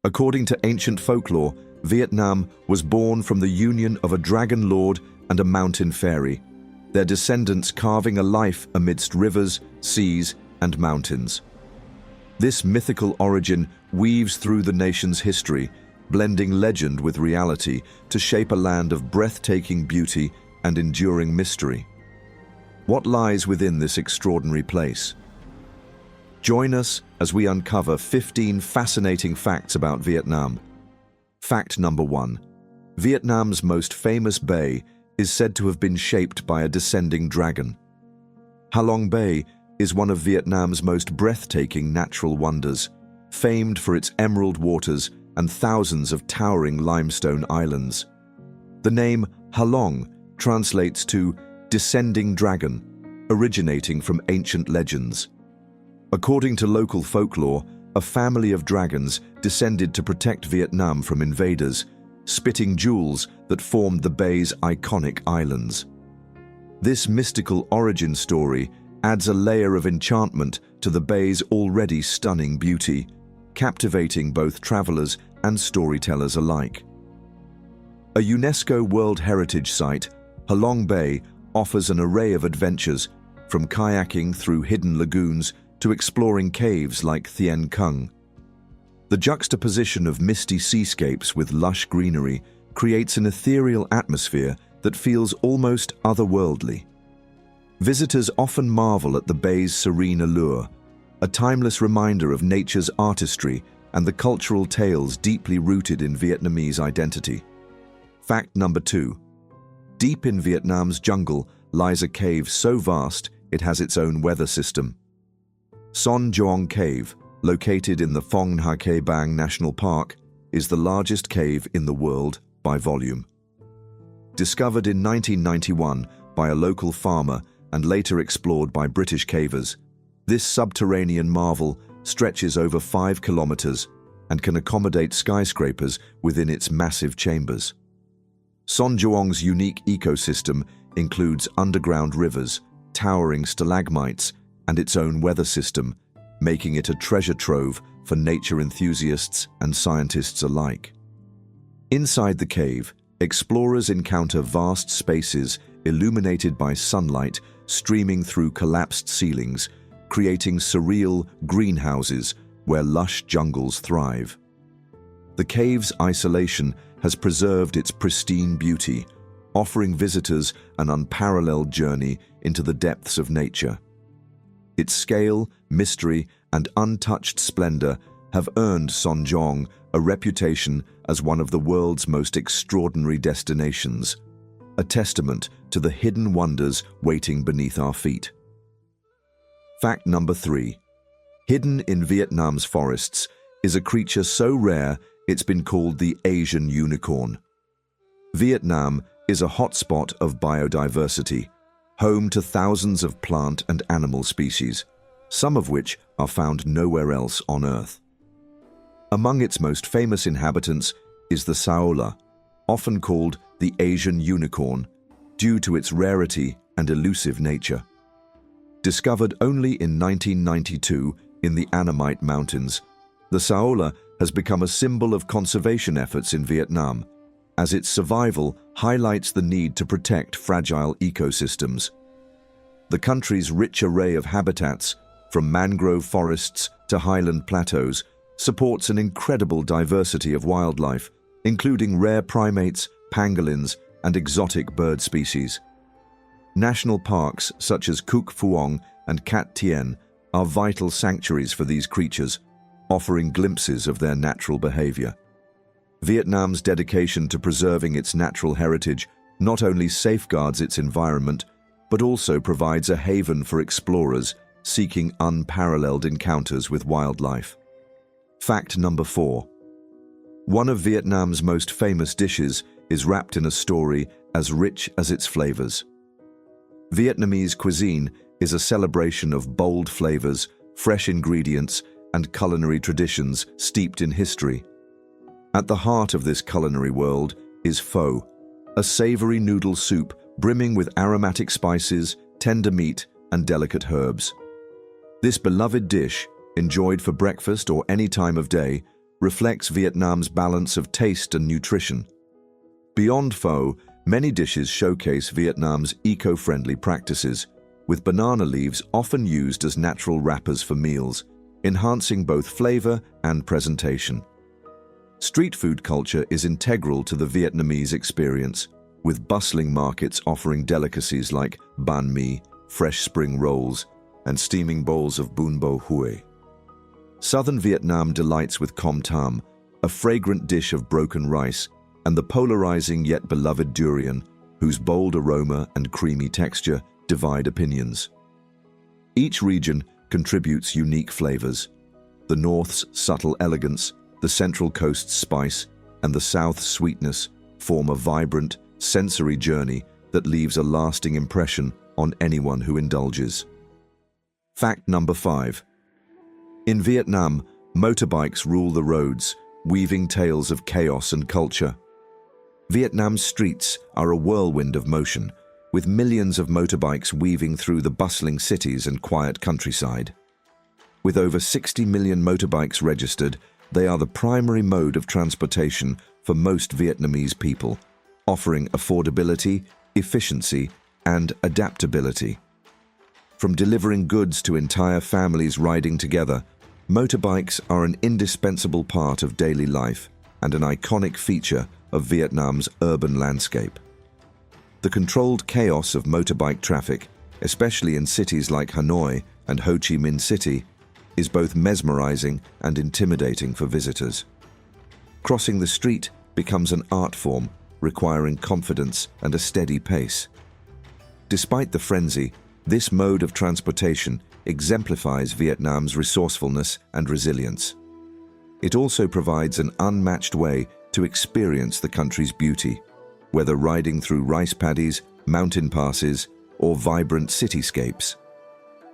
According to ancient folklore, Vietnam was born from the union of a dragon lord and a mountain fairy, their descendants carving a life amidst rivers, seas, and mountains. This mythical origin weaves through the nation's history, blending legend with reality to shape a land of breathtaking beauty and enduring mystery. What lies within this extraordinary place? Join us as we uncover 15 fascinating facts about Vietnam. Fact number 1. Vietnam's most famous bay is said to have been shaped by a descending dragon. Ha Long Bay is one of Vietnam's most breathtaking natural wonders, famed for its emerald waters and thousands of towering limestone islands. The name Ha Long translates to descending dragon, originating from ancient legends. According to local folklore, a family of dragons descended to protect Vietnam from invaders, spitting jewels that formed the bay's iconic islands. This mystical origin story adds a layer of enchantment to the bay's already stunning beauty, captivating both travelers and storytellers alike. A UNESCO World Heritage Site, Ha Long Bay offers an array of adventures, from kayaking through hidden lagoons to exploring caves like Thien Cung. The juxtaposition of misty seascapes with lush greenery creates an ethereal atmosphere that feels almost otherworldly. Visitors often marvel at the bay's serene allure, a timeless reminder of nature's artistry and the cultural tales deeply rooted in Vietnamese identity. Fact number 2. Deep in Vietnam's jungle lies a cave so vast it has its own weather system. Son Doong Cave, located in the Phong Nha Ke Bang National Park, is the largest cave in the world by volume. Discovered in 1991 by a local farmer and later explored by British cavers, this subterranean marvel stretches over 5 kilometers and can accommodate skyscrapers within its massive chambers. Son Doong's unique ecosystem includes underground rivers, towering stalagmites, and its own weather system, making it a treasure trove for nature enthusiasts and scientists alike. Inside the cave, explorers encounter vast spaces illuminated by sunlight streaming through collapsed ceilings, creating surreal greenhouses where lush jungles thrive. The cave's isolation has preserved its pristine beauty, offering visitors an unparalleled journey into the depths of nature. Its scale, mystery, and untouched splendor have earned Son Doong a reputation as one of the world's most extraordinary destinations, a testament to the hidden wonders waiting beneath our feet. Fact number 3. Hidden in Vietnam's forests is a creature so rare it's been called the Asian unicorn. Vietnam is a hotspot of biodiversity, home to thousands of plant and animal species, some of which are found nowhere else on Earth. Among its most famous inhabitants is the saola, often called the Asian unicorn, due to its rarity and elusive nature. Discovered only in 1992 in the Annamite Mountains, the saola has become a symbol of conservation efforts in Vietnam, as its survival highlights the need to protect fragile ecosystems. The country's rich array of habitats, from mangrove forests to highland plateaus, supports an incredible diversity of wildlife, including rare primates, pangolins, and exotic bird species. National parks such as Cuc Phuong and Cat Tien are vital sanctuaries for these creatures, offering glimpses of their natural behavior. Vietnam's dedication to preserving its natural heritage not only safeguards its environment, but also provides a haven for explorers seeking unparalleled encounters with wildlife. Fact number 4. One of Vietnam's most famous dishes is wrapped in a story as rich as its flavors. Vietnamese cuisine is a celebration of bold flavors, fresh ingredients, and culinary traditions steeped in history. At the heart of this culinary world is pho, a savory noodle soup brimming with aromatic spices, tender meat, and delicate herbs. This beloved dish, enjoyed for breakfast or any time of day, reflects Vietnam's balance of taste and nutrition. Beyond pho, many dishes showcase Vietnam's eco-friendly practices, with banana leaves often used as natural wrappers for meals, enhancing both flavor and presentation. Street food culture is integral to the Vietnamese experience, with bustling markets offering delicacies like banh mi, fresh spring rolls, and steaming bowls of bun bo hue. Southern Vietnam delights with com tam, a fragrant dish of broken rice, and the polarizing yet beloved durian, whose bold aroma and creamy texture divide opinions. Each region contributes unique flavors. The North's subtle elegance, the Central Coast's spice, and the South's sweetness form a vibrant, sensory journey that leaves a lasting impression on anyone who indulges. Fact number 5. In Vietnam, motorbikes rule the roads, weaving tales of chaos and culture. Vietnam's streets are a whirlwind of motion, with millions of motorbikes weaving through the bustling cities and quiet countryside. With over 60 million motorbikes registered, they are the primary mode of transportation for most Vietnamese people, offering affordability, efficiency, and adaptability. From delivering goods to entire families riding together, motorbikes are an indispensable part of daily life and an iconic feature of Vietnam's urban landscape. The controlled chaos of motorbike traffic, especially in cities like Hanoi and Ho Chi Minh City, is both mesmerizing and intimidating for visitors. Crossing the street becomes an art form, requiring confidence and a steady pace. Despite the frenzy, this mode of transportation exemplifies Vietnam's resourcefulness and resilience. It also provides an unmatched way to experience the country's beauty, whether riding through rice paddies, mountain passes, or vibrant cityscapes.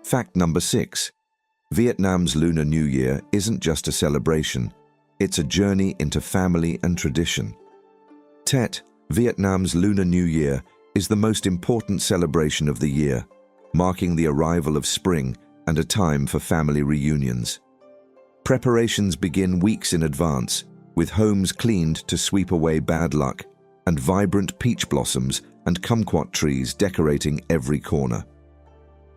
Fact number 6. Vietnam's Lunar New Year isn't just a celebration, it's a journey into family and tradition. Tet, Vietnam's Lunar New Year, is the most important celebration of the year, marking the arrival of spring and a time for family reunions. Preparations begin weeks in advance, with homes cleaned to sweep away bad luck, and vibrant peach blossoms and kumquat trees decorating every corner.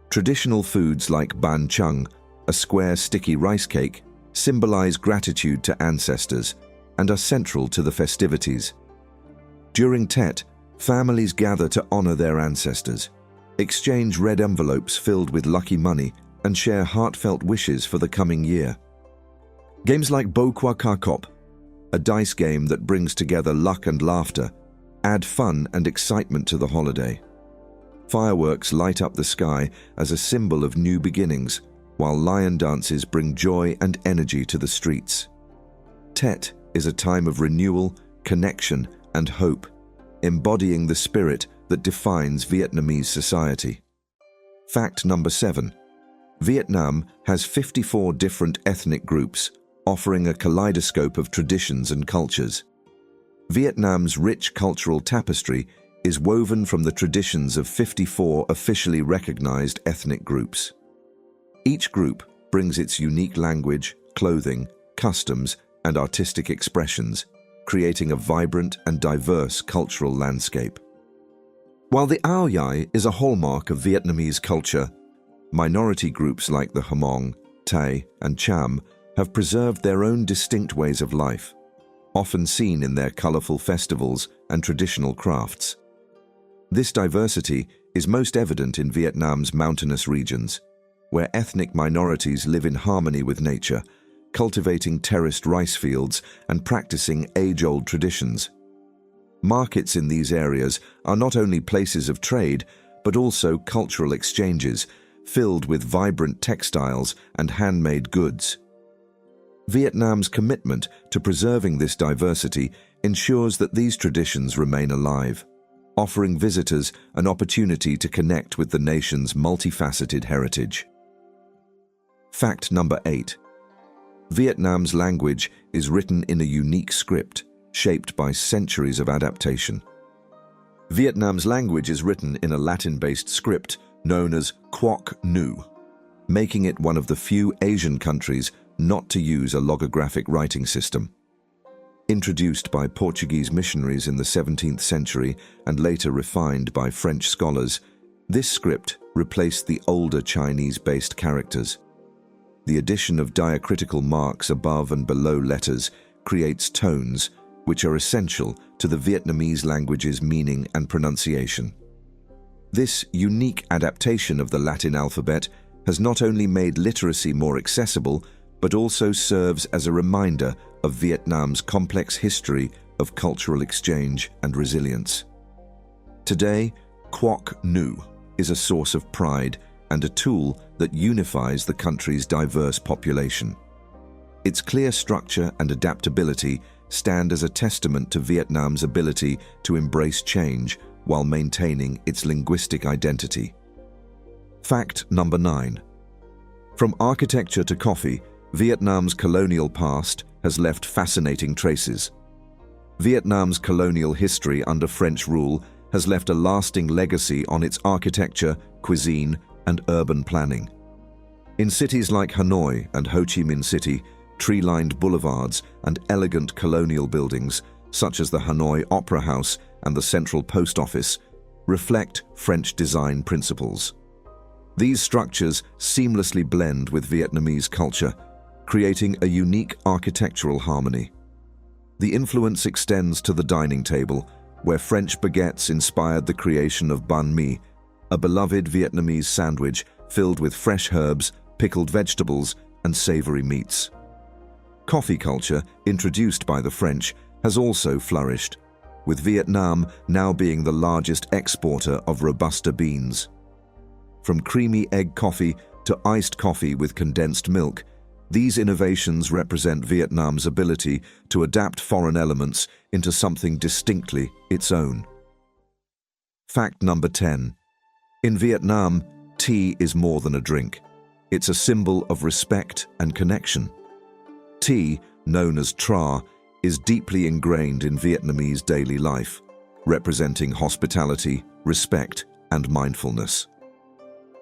Traditional foods like ban chung, a square sticky rice cake, symbolize gratitude to ancestors and are central to the festivities. During Tet, families gather to honor their ancestors, exchange red envelopes filled with lucky money, and share heartfelt wishes for the coming year. Games like Bo Qua Ka Kop, a dice game that brings together luck and laughter, add fun and excitement to the holiday. Fireworks light up the sky as a symbol of new beginnings, while lion dances bring joy and energy to the streets. Tet is a time of renewal, connection, and hope, embodying the spirit that defines Vietnamese society. Fact number 7. Vietnam has 54 different ethnic groups, offering a kaleidoscope of traditions and cultures. Vietnam's rich cultural tapestry is woven from the traditions of 54 officially recognized ethnic groups. Each group brings its unique language, clothing, customs, and artistic expressions, creating a vibrant and diverse cultural landscape. While the Ao Dai is a hallmark of Vietnamese culture, minority groups like the Hmong, Tay, and Cham have preserved their own distinct ways of life, often seen in their colorful festivals and traditional crafts. This diversity is most evident in Vietnam's mountainous regions, where ethnic minorities live in harmony with nature, cultivating terraced rice fields and practicing age-old traditions. Markets in these areas are not only places of trade, but also cultural exchanges, filled with vibrant textiles and handmade goods. Vietnam's commitment to preserving this diversity ensures that these traditions remain alive, offering visitors an opportunity to connect with the nation's multifaceted heritage. Fact number 8. Vietnam's language is written in a unique script, shaped by centuries of adaptation. Vietnam's language is written in a Latin-based script known as Quoc Nu, making it one of the few Asian countries not to use a logographic writing system. Introduced by Portuguese missionaries in the 17th century and later refined by French scholars, this script replaced the older Chinese-based characters. The addition of diacritical marks above and below letters creates tones which are essential to the Vietnamese language's meaning and pronunciation. This unique adaptation of the Latin alphabet has not only made literacy more accessible, but also serves as a reminder of Vietnam's complex history of cultural exchange and resilience. Today, Quoc Nu is a source of pride and a tool that unifies the country's diverse population. Its clear structure and adaptability stand as a testament to Vietnam's ability to embrace change while maintaining its linguistic identity. Fact number 9. From architecture to coffee, Vietnam's colonial past has left fascinating traces. Vietnam's colonial history under French rule has left a lasting legacy on its architecture, cuisine, and urban planning. In cities like Hanoi and Ho Chi Minh City, tree-lined boulevards and elegant colonial buildings, such as the Hanoi Opera House and the Central Post Office, reflect French design principles. These structures seamlessly blend with Vietnamese culture, creating a unique architectural harmony. The influence extends to the dining table, where French baguettes inspired the creation of banh mi, a beloved Vietnamese sandwich filled with fresh herbs, pickled vegetables, and savory meats. Coffee culture, introduced by the French, has also flourished, with Vietnam now being the largest exporter of Robusta beans. From creamy egg coffee to iced coffee with condensed milk, these innovations represent Vietnam's ability to adapt foreign elements into something distinctly its own. Fact number 10. In Vietnam, tea is more than a drink. It's a symbol of respect and connection. Tea, known as tra, is deeply ingrained in Vietnamese daily life, representing hospitality, respect, and mindfulness.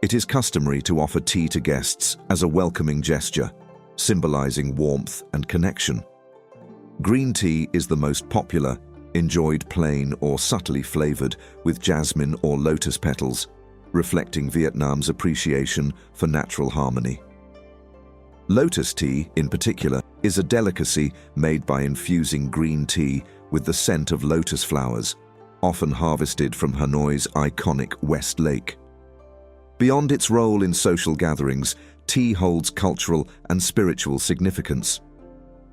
It is customary to offer tea to guests as a welcoming gesture, symbolizing warmth and connection. Green tea is the most popular, enjoyed plain or subtly flavored with jasmine or lotus petals, reflecting Vietnam's appreciation for natural harmony. Lotus tea, in particular, is a delicacy made by infusing green tea with the scent of lotus flowers, often harvested from Hanoi's iconic West Lake. Beyond its role in social gatherings, tea holds cultural and spiritual significance.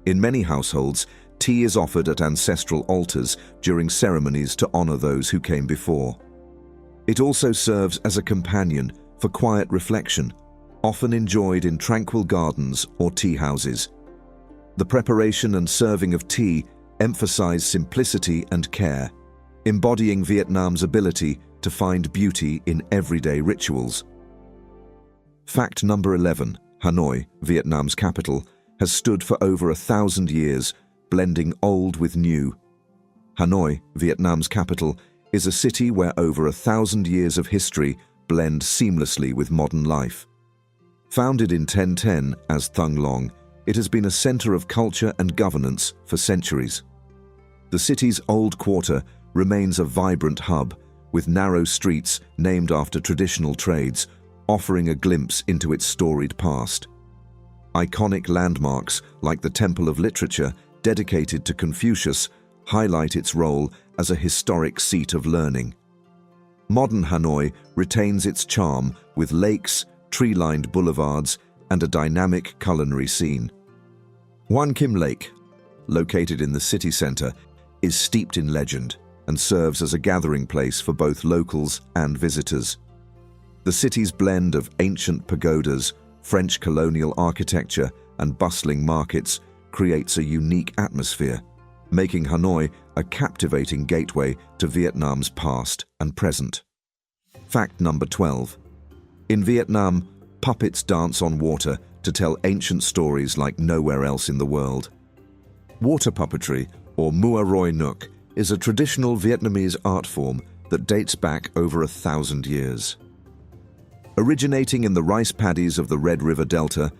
In many households, tea is offered at ancestral altars during ceremonies to honor those who came before. It also serves as a companion for quiet reflection, often enjoyed in tranquil gardens or tea houses. The preparation and serving of tea emphasize simplicity and care, embodying Vietnam's ability to find beauty in everyday rituals. Fact number 11. Hanoi, Vietnam's capital, has stood for over 1,000 years, blending old with new. Hanoi, Vietnam's capital, is a city where over 1,000 years of history blend seamlessly with modern life. Founded in 1010 as Thăng Long, it has been a center of culture and governance for centuries. The city's old quarter remains a vibrant hub, with narrow streets named after traditional trades, offering a glimpse into its storied past. Iconic landmarks like the Temple of Literature, dedicated to Confucius, highlight its role as a historic seat of learning. Modern Hanoi retains its charm with lakes, tree-lined boulevards, and a dynamic culinary scene. Quan Kim Lake, located in the city center, is steeped in legend and serves as a gathering place for both locals and visitors. The city's blend of ancient pagodas, French colonial architecture, and bustling markets creates a unique atmosphere, making Hanoi a captivating gateway to Vietnam's past and present. Fact number 12. In Vietnam, puppets dance on water to tell ancient stories like nowhere else in the world. Water puppetry, or Mua Roi Nuc, is a traditional Vietnamese art form that dates back over 1,000 years. Originating in the rice paddies of the Red River Delta,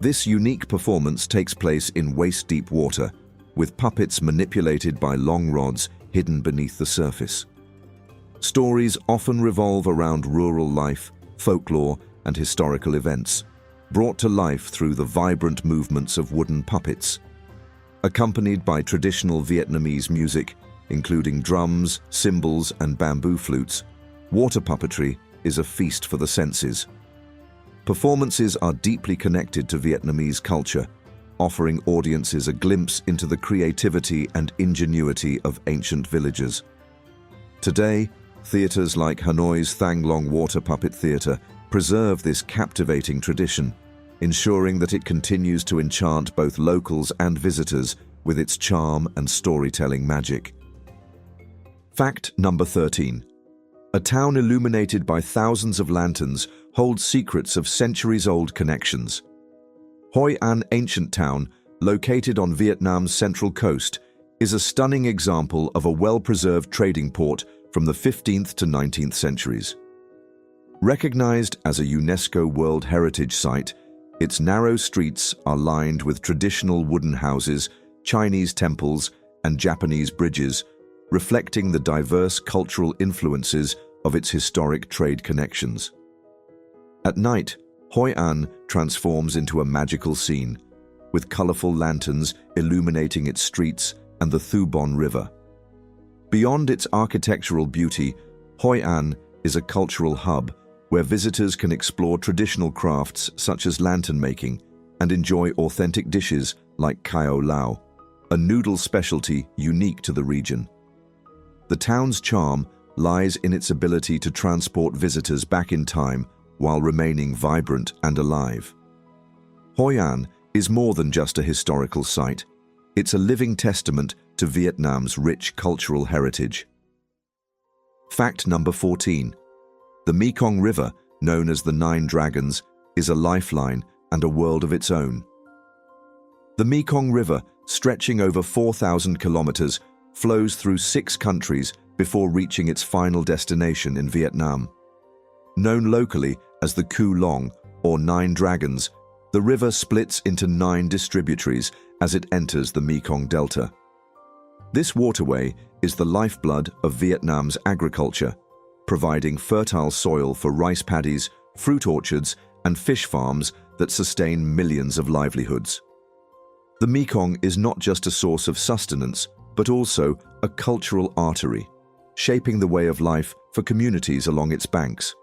This unique performance takes place in waist-deep water, with puppets manipulated by long rods hidden beneath the surface. Stories often revolve around rural life, folklore, and historical events, brought to life through the vibrant movements of wooden puppets. Accompanied by traditional Vietnamese music, including drums, cymbals, and bamboo flutes, water puppetry is a feast for the senses. Performances are deeply connected to Vietnamese culture, offering audiences a glimpse into the creativity and ingenuity of ancient villagers. Today, theaters like Hanoi's Thang Long Water Puppet Theater preserve this captivating tradition, ensuring that it continues to enchant both locals and visitors with its charm and storytelling magic. Fact number 13. A town illuminated by thousands of lanterns holds secrets of centuries-old connections. Hoi An Ancient Town, located on Vietnam's central coast, is a stunning example of a well-preserved trading port from the 15th to 19th centuries. Recognized as a UNESCO World Heritage Site, its narrow streets are lined with traditional wooden houses, Chinese temples, and Japanese bridges, reflecting the diverse cultural influences of its historic trade connections. At night, Hoi An transforms into a magical scene, with colorful lanterns illuminating its streets and the Thu Bon River. Beyond its architectural beauty, Hoi An is a cultural hub where visitors can explore traditional crafts such as lantern making and enjoy authentic dishes like Kao Lao, a noodle specialty unique to the region. The town's charm lies in its ability to transport visitors back in time while remaining vibrant and alive. Hoi An is more than just a historical site. It's a living testament to Vietnam's rich cultural heritage. Fact number 14. The Mekong River, known as the Nine Dragons, is a lifeline and a world of its own. The Mekong River, stretching over 4,000 kilometers, flows through 6 countries before reaching its final destination in Vietnam. Known locally as the Cuu Long, or Nine Dragons, the river splits into 9 distributaries as it enters the Mekong Delta. This waterway is the lifeblood of Vietnam's agriculture, providing fertile soil for rice paddies, fruit orchards, and fish farms that sustain millions of livelihoods. The Mekong is not just a source of sustenance, but also a cultural artery, shaping the way of life for communities along its banks.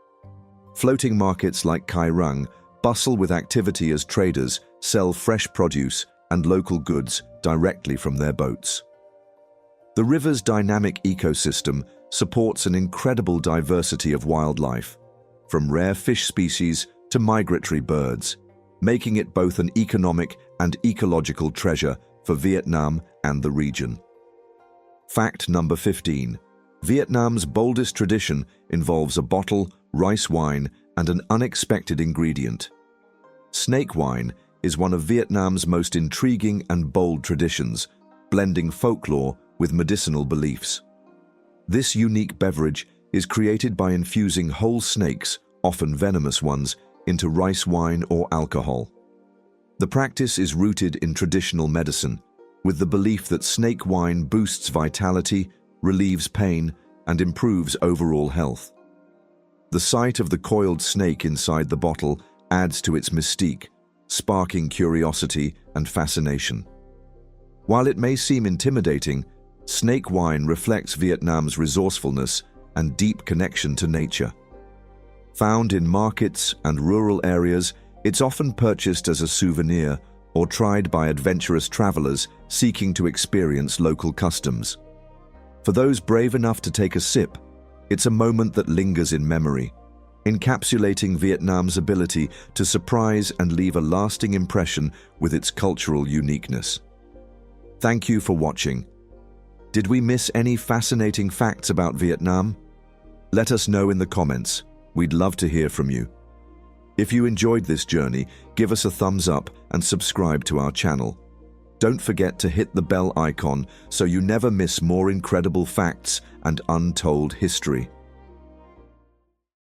Floating markets like Kai Rung bustle with activity as traders sell fresh produce and local goods directly from their boats. The river's dynamic ecosystem supports an incredible diversity of wildlife, from rare fish species to migratory birds, making it both an economic and ecological treasure for Vietnam and the region. Fact number 15. Vietnam's boldest tradition involves a bottle, rice wine, and an unexpected ingredient. Snake wine is one of Vietnam's most intriguing and bold traditions, blending folklore with medicinal beliefs. This unique beverage is created by infusing whole snakes, often venomous ones, into rice wine or alcohol. The practice is rooted in traditional medicine, with the belief that snake wine boosts vitality, relieves pain, and improves overall health. The sight of the coiled snake inside the bottle adds to its mystique, sparking curiosity and fascination. While it may seem intimidating, snake wine reflects Vietnam's resourcefulness and deep connection to nature. Found in markets and rural areas, it's often purchased as a souvenir or tried by adventurous travelers seeking to experience local customs. For those brave enough to take a sip, it's a moment that lingers in memory, encapsulating Vietnam's ability to surprise and leave a lasting impression with its cultural uniqueness. Thank you for watching. Did we miss any fascinating facts about Vietnam? Let us know in the comments. We'd love to hear from you. If you enjoyed this journey, give us a thumbs up and subscribe to our channel. Don't forget to hit the bell icon so you never miss more incredible facts and untold history.